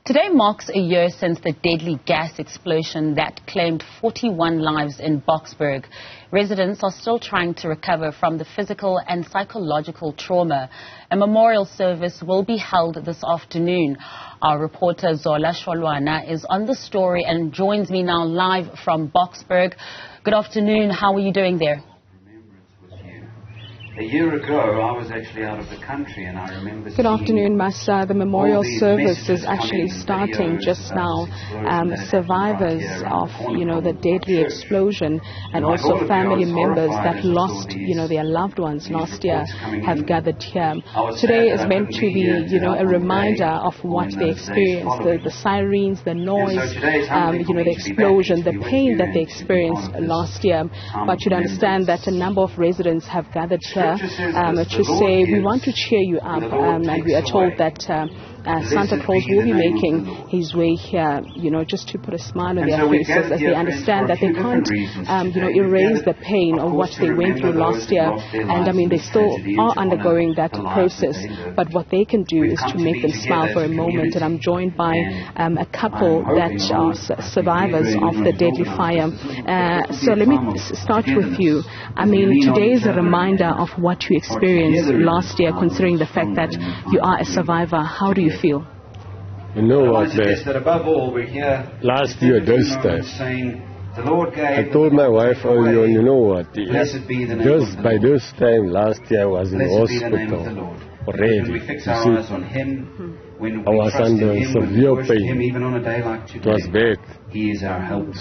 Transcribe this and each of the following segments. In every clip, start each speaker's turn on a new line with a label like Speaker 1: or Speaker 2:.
Speaker 1: Today marks a year since the deadly gas explosion that claimed 41 lives in Boksburg. Residents are still trying to recover from the physical and psychological trauma. A memorial service will be held this afternoon. Our reporter Zola Sholwana is on the story and joins me now live from Boksburg. Good afternoon. How are you doing there?
Speaker 2: A year ago, I was actually out of the country, and I remember.
Speaker 3: Good afternoon, Massa. The memorial service is actually starting just now. Survivors of, the deadly explosion, and also family members that lost, their loved ones last year, have gathered here. Today is meant to be, a reminder of what they experienced, the sirens, the noise, the explosion, the pain that they experienced last year. But you'd understand that a number of residents have gathered here to say we want to cheer you up, and we are told that Santa Claus will be making his way here, just to put a smile on their faces as they understand that they can't, erase the pain of what they went through last year. And they still are undergoing that process, but what they can do is to make them smile for a moment. And I'm joined by a couple that are survivors of the deadly fire. So let me start with you. Today is a reminder of what you experienced last year, considering the fact that you are a survivor. How do you feel?
Speaker 4: You know what, last year this time, I told my wife earlier on, you know what, just by this time last year I was in the hospital already. You see, I was under severe pain. It was bad.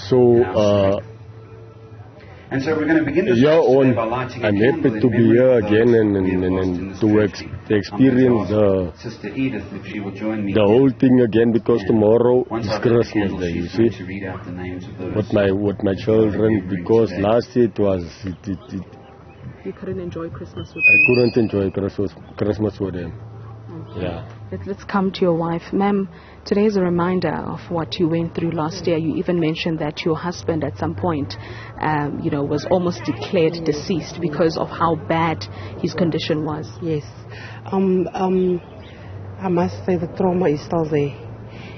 Speaker 4: So,
Speaker 2: and so we're going to begin this by lighting
Speaker 4: I'm happy to be here again and to experience the whole thing again, because tomorrow is Christmas Day, you see, with my children, because last year it was...
Speaker 3: You couldn't enjoy Christmas with them?
Speaker 4: I couldn't enjoy Christmas with them.
Speaker 3: Okay.
Speaker 4: Yeah.
Speaker 3: Let's come to your wife. Ma'am, today is a reminder of what you went through last year. You even mentioned that your husband at some point, was almost declared deceased because of how bad his condition was.
Speaker 5: Yes. I must say the trauma is still there,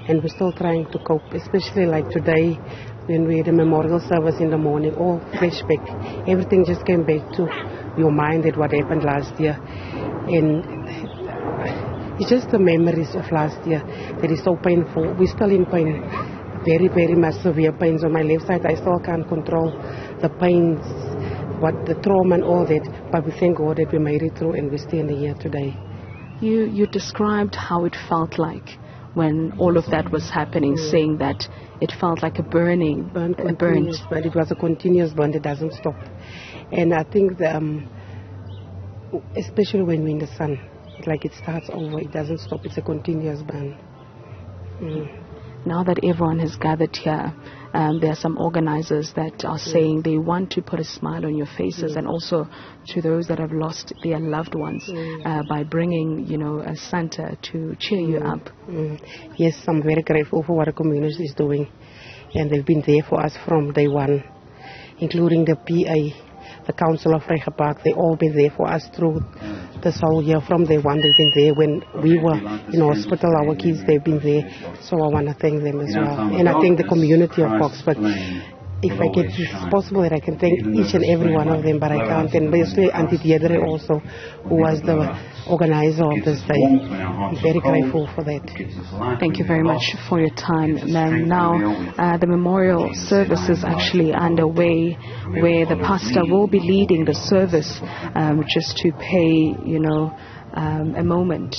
Speaker 5: and we're still trying to cope, especially like today when we had a memorial service in the morning, all flashback. Everything just came back to your mind that what happened last year. And it's just the memories of last year that is so painful. We're still in pain, very, very much severe pains. On my left side, I still can't control the pains, the trauma and all that. But we thank God that we made it through and we're standing here today.
Speaker 3: You described how it felt like when all of that was happening, saying that it felt like a burning,
Speaker 5: but it was a continuous burn that doesn't stop. And I think especially when we're in the sun, like it starts over, it doesn't stop, it's a continuous burn.
Speaker 3: Now that everyone has gathered here, there are some organizers that are saying they want to put a smile on your faces, and also to those that have lost their loved ones, by bringing, a Santa to cheer you up.
Speaker 5: Yes, I'm very grateful for what the community is doing, and they've been there for us from day one, including the PA. The Council of Rega Park, they all been there for us through this whole year. From day one, they've been there. When we were in hospital, our kids, they've been there. So I want to thank them as well. And I thank the community of Boksburg. If it's possible that I can thank each and every one of them, but I can't. And basically Auntie Diedre also, who was the organizer of this day. I'm very grateful for that.
Speaker 3: Thank you very much for your time, ma'am. Now, the memorial service is actually underway, where the pastor will be leading the service, just to pay, a moment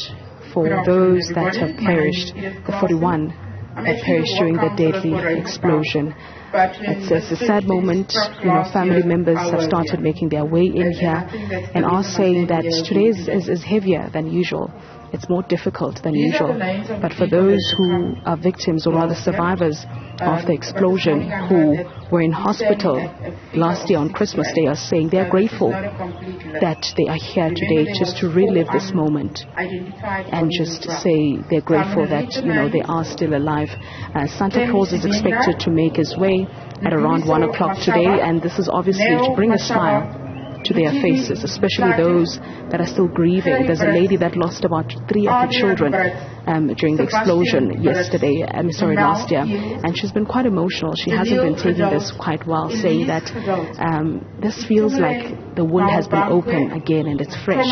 Speaker 3: for those that have perished, the 41 that perished during the deadly explosion. It's a sad moment. Family members have started making their way in here and are saying that today is heavier than usual. It's more difficult than usual. But for those who are victims, or rather survivors of the explosion, who were in hospital last year on Christmas Day, are saying they are grateful that they are here today just to relive this moment and just say they're grateful that, they are still alive. Santa Claus is expected to make his way at around 1 o'clock today, and this is obviously to bring a smile to their faces, especially those that are still grieving. There's a lady that lost about 3 of her children during the explosion last year. And she's been quite emotional. She hasn't been taking this quite well, saying that this feels like the wound has been open again and it's fresh.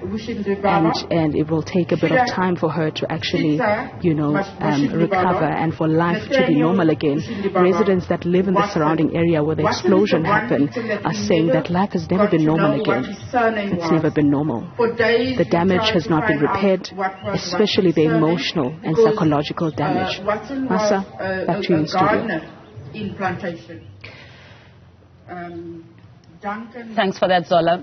Speaker 3: And it will take a bit of time for her to actually, recover and for life to be normal again. Residents that live in the surrounding area where the explosion happened are saying that life has never been normal again. It's never been normal. The damage has not been repaired, especially the emotional and psychological damage. Masa, back to you in studio.
Speaker 1: Thanks for that, Zola.